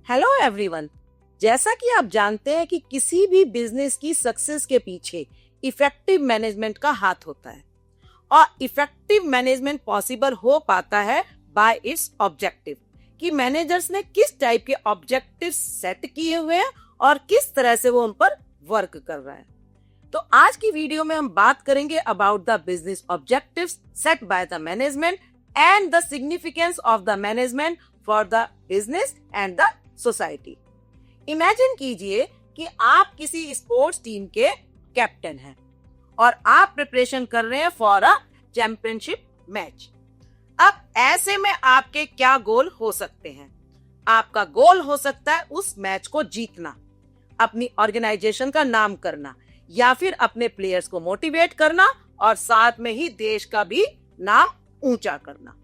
Hello everyone, जैसा कि आप जानते हैं कि किसी भी बिजनेस की सक्सेस के पीछे इफेक्टिव मैनेजमेंट का हाथ होता है और इफेक्टिव मैनेजमेंट पॉसिबल हो पाता है बाय इट्स ऑब्जेक्टिव, कि मैनेजर्स ने किस टाइप के ऑब्जेक्टिव सेट किए हुए हैं और किस तरह से वो उन पर वर्क कर रहा है। तो आज की वीडियो में हम बात करेंगे about the business objectives set by the management and the significance of the management for the business and the society. Imagine कीजिए कि आप किसी स्पोर्ट्स टीम के कैप्टन हैं और आप प्रिपरेशन कर रहे हैं फॉर अ चैंपियनशिप मैच। अब ऐसे में आपके क्या गोल हो सकते हैं? आपका गोल हो सकता है उस मैच को जीतना, अपनी ऑर्गेनाइजेशन का नाम करना, या फिर अपने प्लेयर्स को मोटिवेट करना और साथ में ही देश का भी नाम ऊंचा करना।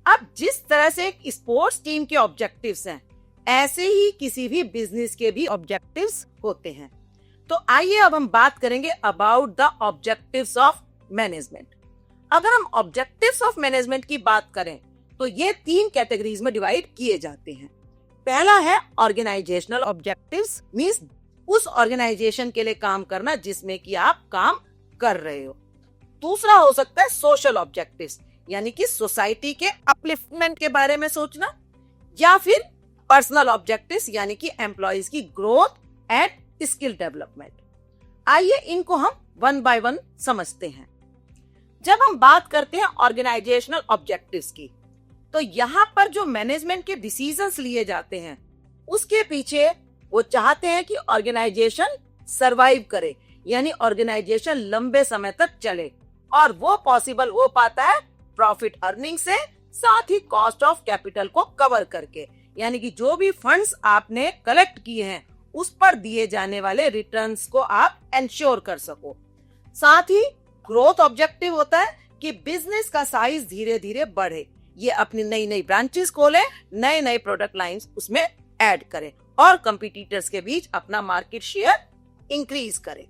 अब जिस तरह से एक स्पोर्ट्स टीम के ऑब्जेक्टिव्स हैं, ऐसे ही किसी भी बिजनेस के भी ऑब्जेक्टिव्स होते हैं। तो आइए अब हम बात करेंगे about the objectives of management. अगर हम ऑब्जेक्टिव्स ऑफ मैनेजमेंट की बात करें तो ये 3 कैटेगरीज में डिवाइड किए जाते हैं। पहला है ऑर्गेनाइजेशनल ऑब्जेक्टिव्स, मींस उस ऑर्गेनाइजेशन के लिए काम करना जिसमें कि आप काम कर रहे हो। दूसरा हो सकता है सोशल ऑब्जेक्टिव्स, यानी कि सोसाइटी के अपलिफ्टमेंट के बारे में सोचना, या फिर पर्सनल ऑब्जेक्टिव्स यानी कि एम्प्लॉइज की ग्रोथ एंड स्किल डेवलपमेंट। आइए इनको हम वन बाय वन समझते हैं। जब हम बात करते हैं ऑर्गेनाइजेशनल ऑब्जेक्टिव्स की, तो यहाँ पर जो मैनेजमेंट के डिसीजंस लिए जाते हैं उसके पीछे वो चाहते हैं कि ऑर्गेनाइजेशन सरवाइव करे, यानी ऑर्गेनाइजेशन लंबे समय तक चले, और वो पॉसिबल हो पाता है प्रॉफिट अर्निंग से, साथ ही कॉस्ट ऑफ कैपिटल को कवर करके, यानी कि जो भी फंड्स आपने कलेक्ट किए हैं उस पर दिए जाने वाले रिटर्न्स को आप एंश्योर कर सको। साथ ही ग्रोथ ऑब्जेक्टिव होता है कि बिजनेस का साइज धीरे धीरे बढ़े, ये अपनी नई नई ब्रांचेस खोले, नए नए प्रोडक्ट लाइंस उसमें ऐड करें और कंपटीटर्स के बीच अपना मार्केट शेयर इंक्रीज करें।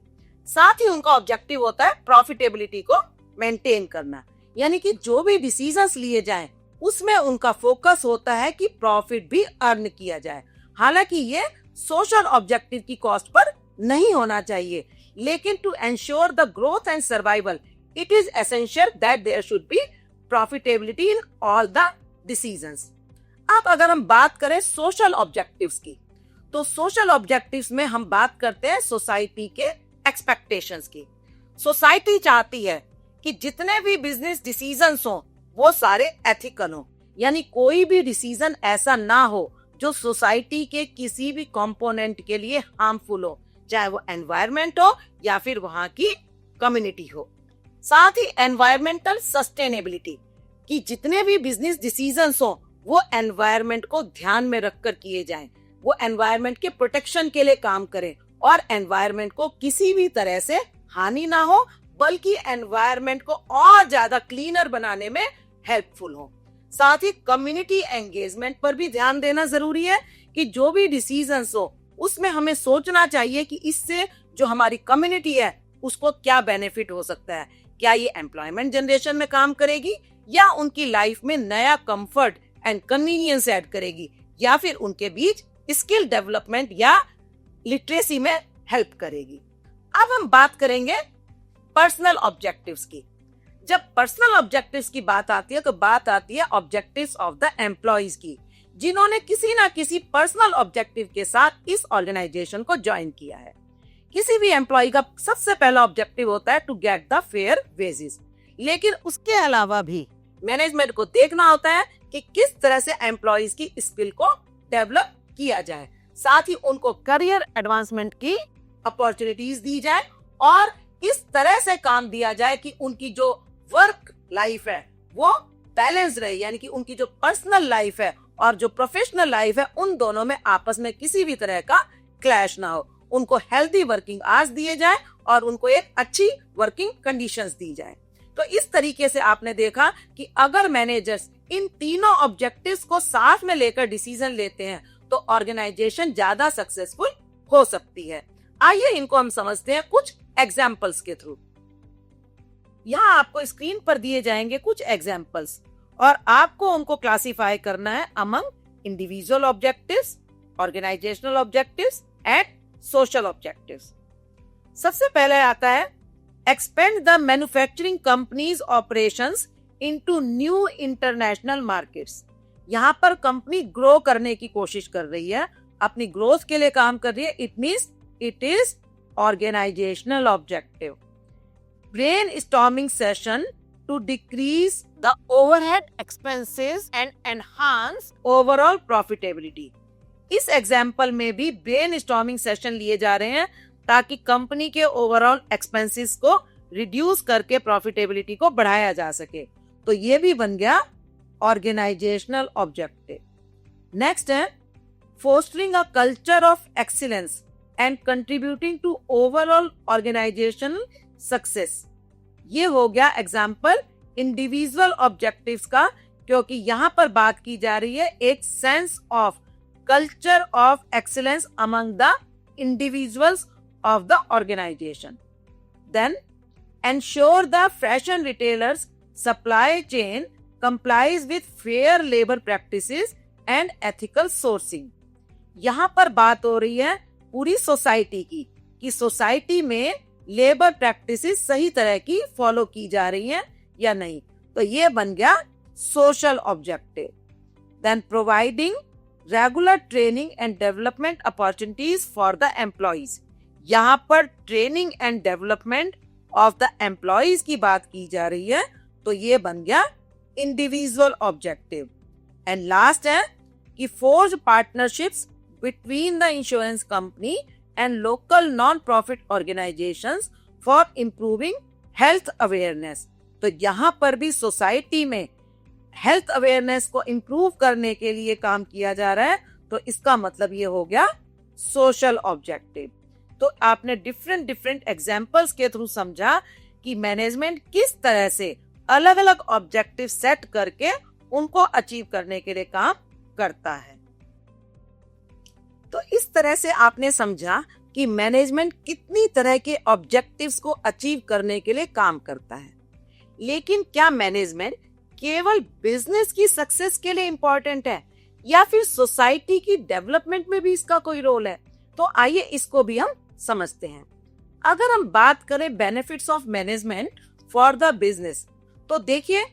साथ ही उनका ऑब्जेक्टिव होता है प्रॉफिटेबिलिटी को मेंटेन करना, यानी कि जो भी डिसीजंस लिए जाएं उसमें उनका फोकस होता है कि प्रॉफिट भी अर्न किया जाए। हालांकि ये सोशल ऑब्जेक्टिव की कॉस्ट पर नहीं होना चाहिए, लेकिन to ensure the growth and survival it is essential that there should be profitability in all the decisions. अब अगर हम बात करें सोशल ऑब्जेक्टिव्स की, तो सोशल ऑब्जेक्टिव्स में हम बात करते हैं सोसाइटी के एक्सपेक्टेशंस की। सोसाइटी चाहती है कि जितने भी बिजनेस डिसीजंस हो वो सारे एथिकल हो, यानी कोई भी डिसीजन ऐसा ना हो जो सोसाइटी के किसी भी कंपोनेंट के लिए हार्मफुल हो, चाहे वो एनवायरनमेंट हो या फिर वहां की कम्युनिटी हो। साथ ही एनवायरमेंटल सस्टेनेबिलिटी, कि जितने भी बिजनेस डिसीजंस हो वो एनवायरनमेंट को ध्यान में रखकर किए जाएं, वो एनवायरनमेंट के प्रोटेक्शन के लिए काम करें और एनवायरनमेंट को किसी भी तरह से हानि ना हो, बल्कि एनवायरनमेंट को और ज्यादा क्लीनर बनाने में हेल्पफुल हो। साथ ही कम्युनिटी एंगेजमेंट पर भी ध्यान देना जरूरी है कि जो भी डिसीजंस हो उसमें हमें सोचना चाहिए कि इससे जो हमारी कम्युनिटी है उसको क्या बेनिफिट हो सकता है। क्या ये एम्प्लॉयमेंट जनरेशन में काम करेगी, या उनकी लाइफ में नया कंफर्ट एंड कन्वीनियंस ऐड करेगी, या फिर उनके बीच स्किल डेवलपमेंट या लिटरेसी में हेल्प करेगी। अब हम बात करेंगे पर्सनल ऑब्जेक्टिव्स की। जब पर्सनल ऑब्जेक्टिव्स की बात आती है तो बात आती है ऑब्जेक्टिव्स ऑफ द एम्प्लॉइज की, जिन्होंने किसी ना किसी पर्सनल ऑब्जेक्टिव के साथ इस ऑर्गेनाइजेशन को ज्वाइन किया है। किसी भी एम्प्लॉय का सबसे पहला ऑब्जेक्टिव होता है to get the fair wages, लेकिन उसके अलावा भी मैनेजमेंट को देखना होता है कि किस तरह से एम्प्लॉइज की स्किल को डेवलप किया जाए, साथ ही उनको करियर एडवांसमेंट की अपॉर्चुनिटीज दी जाए और इस तरह से काम दिया जाए कि उनकी जो वर्क लाइफ है वो बैलेंस रहे, यानी कि उनकी जो पर्सनल लाइफ है और जो प्रोफेशनल लाइफ है उन दोनों में आपस में किसी भी तरह का क्लैश ना हो। उनको हेल्दी वर्किंग आवर्स दिए जाए और उनको एक अच्छी वर्किंग कंडीशंस दी जाए। तो इस तरीके से आपने देखा कि अगर मैनेजर्स इन तीनों ऑब्जेक्टिव्स को साथ में लेकर डिसीजन लेते हैं तो ऑर्गेनाइजेशन ज्यादा सक्सेसफुल हो सकती है। आइए इनको हम समझते हैं कुछ एग्जाम्पल्स के थ्रू। यहाँ आपको स्क्रीन पर दिए जाएंगे कुछ एग्जाम्पल्स और आपको उनको क्लासिफाई करना है among individual objectives, organisational objectives and social objectives. सबसे पहले आता है expand the manufacturing companies operations into new international markets. यहाँ पर कंपनी ग्रो करने की कोशिश कर रही है, अपनी ग्रोथ के लिए काम कर रही है। It means it is organisational objective. Brainstorming session to decrease the overhead expenses and enhance overall profitability. इस एग्जाम्पल में भी ब्रेनस्टॉर्मिंग सेशन लिए जा रहे हैं ताकि कंपनी के ओवरऑल एक्सपेंसेस को रिड्यूस करके प्रॉफिटेबिलिटी को बढ़ाया जा सके। तो ये भी बन गया ऑर्गेनाइजेशनल ऑब्जेक्टिव। नेक्स्ट है fostering a culture of excellence and contributing to overall organisational success. ये हो गया एग्जाम्पल इंडिविजुअल ऑब्जेक्टिव्स का, क्योंकि यहाँ पर बात की जा रही है एक sense of culture of excellence among the individuals of the organization. Then ensure the fashion retailers supply chain complies with fair labor practices and ethical sourcing. यहाँ पर बात हो रही है पूरी सोसाइटी की कि सोसाइटी में लेबर प्रैक्टिसेस सही तरह की फॉलो की जा रही हैं या नहीं। तो ये बन गया social objective. Then providing regular training and development opportunities for the employees. यहाँ पर training and development of the employees की बात की जा रही है, तो ये बन गया इंडिविजुअल ऑब्जेक्टिव। एंड लास्ट है कि forge partnerships between the insurance company and local non profit organisations for improving health awareness. तो यहाँ पर भी सोसाइटी में हेल्थ अवेयरनेस को इम्प्रूव करने के लिए काम किया जा रहा है, तो इसका मतलब ये हो गया सोशल ऑब्जेक्टिव। तो आपने डिफरेंट एग्जाम्पल्स के थ्रू समझा कि मैनेजमेंट किस तरह से अलग अलग ऑब्जेक्टिव सेट करके उनको अचीव करने के लिए काम करता है। तो इस तरह से आपने समझा कि मैनेजमेंट कितनी तरह के ऑब्जेक्टिव्स को अचीव करने के लिए काम करता है। लेकिन क्या मैनेजमेंट केवल बिजनेस की सक्सेस के लिए इंपॉर्टेंट है या फिर सोसाइटी की डेवलपमेंट में भी इसका कोई रोल है? तो आइए इसको भी हम समझते हैं। अगर हम बात करें benefits of management for the business, तो देखिए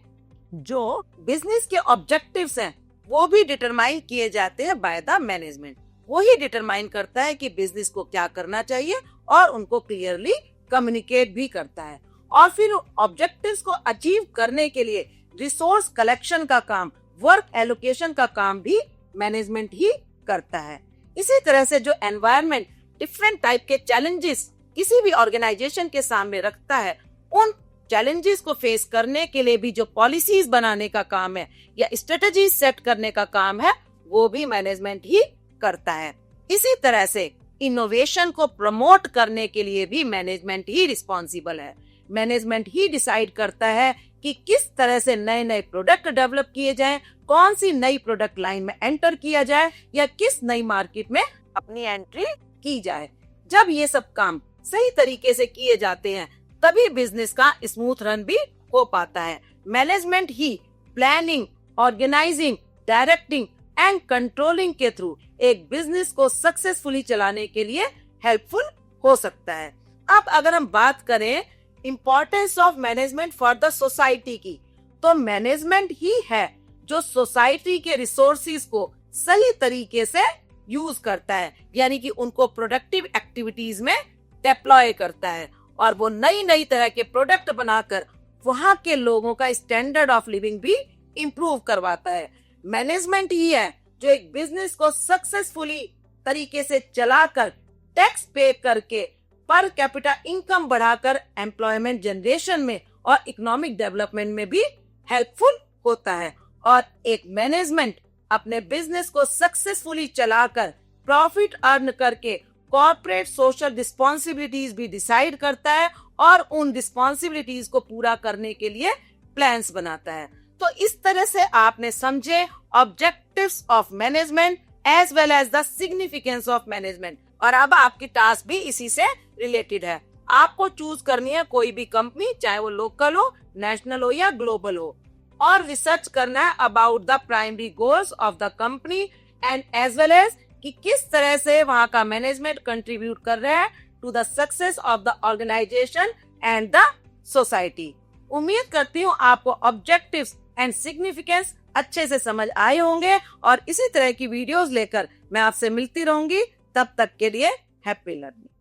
जो बिजनेस के ऑब्जेक्टिव्स हैं वो भी डिटरमाइन किए जाते हैं बाय द मैनेजमेंट। वो ही डिटरमाइन करता है कि बिजनेस को क्या करना चाहिए और उनको क्लियरली कम्युनिकेट भी करता है। और फिर ऑब्जेक्टिव्स को अचीव करने के लिए रिसोर्स कलेक्शन का काम, वर्क एलोकेशन का काम भी मैनेजमेंट ही करता है। इसी तरह से जो एनवायरनमेंट डिफरेंट टाइप के चैलेंजेस किसी भी ऑर्गेनाइजेशन के सामने रखता है, उन चैलेंजेस को फेस करने के लिए भी जो पॉलिसीज बनाने का काम है या स्ट्रेटजी सेट करने का काम है, वो भी मैनेजमेंट ही करता है। इसी तरह से इनोवेशन को प्रमोट करने के लिए भी मैनेजमेंट ही रिस्पॉन्सिबल है। मैनेजमेंट ही डिसाइड करता है कि किस तरह से नए नए प्रोडक्ट डेवलप किए जाएं, कौन सी नई प्रोडक्ट लाइन में एंटर किया जाए या किस नई मार्केट में अपनी एंट्री की जाए। जब ये सब काम सही तरीके से किए जाते हैं तभी बिजनेस का स्मूथ रन भी हो पाता है। मैनेजमेंट ही planning, organising, directing and controlling के थ्रू एक बिजनेस को सक्सेसफुली चलाने के लिए हेल्पफुल हो सकता है। अब अगर हम बात करें importance of management for the society की, तो मैनेजमेंट ही है जो सोसाइटी के रिसोर्सेज को सही तरीके से यूज करता है, यानी कि उनको प्रोडक्टिव एक्टिविटीज में डिप्लॉय करता है और वो नई नई तरह के प्रोडक्ट बनाकर वहां के लोगों का स्टैंडर्ड ऑफ लिविंग भी इम्प्रूव करवाता है। मैनेजमेंट ही है जो एक बिजनेस को सक्सेसफुली तरीके से चलाकर टैक्स पे करके पर कैपिटा इनकम बढ़ाकर एम्प्लॉयमेंट जनरेशन में और इकोनॉमिक डेवलपमेंट में भी हेल्पफुल होता है। और एक मैनेजमेंट अपने बिजनेस को सक्सेसफुली चलाकर प्रॉफिट अर्न करके कॉर्पोरेट सोशल रिस्पॉन्सिबिलिटीज भी डिसाइड करता है और उन रिस्पॉन्सिबिलिटीज को पूरा करने के लिए प्लान्स बनाता है। तो इस तरह से आपने समझे objectives of management as well as the significance of management. और अब आपकी टास्क भी इसी से रिलेटेड है। आपको चूज करनी है कोई भी कंपनी, चाहे वो लोकल हो, नेशनल हो या ग्लोबल हो, और रिसर्च करना है about the primary goals of the company and as well as कि किस तरह से वहां का मैनेजमेंट कंट्रीब्यूट कर रहा है to the success of the organisation and the society. उम्मीद करती हूँ आपको ऑब्जेक्टिव्स एंड सिग्निफिकेंस अच्छे से समझ आए होंगे और इसी तरह की वीडियोस लेकर मैं आपसे मिलती रहूंगी। तब तक के लिए हैप्पी लर्निंग।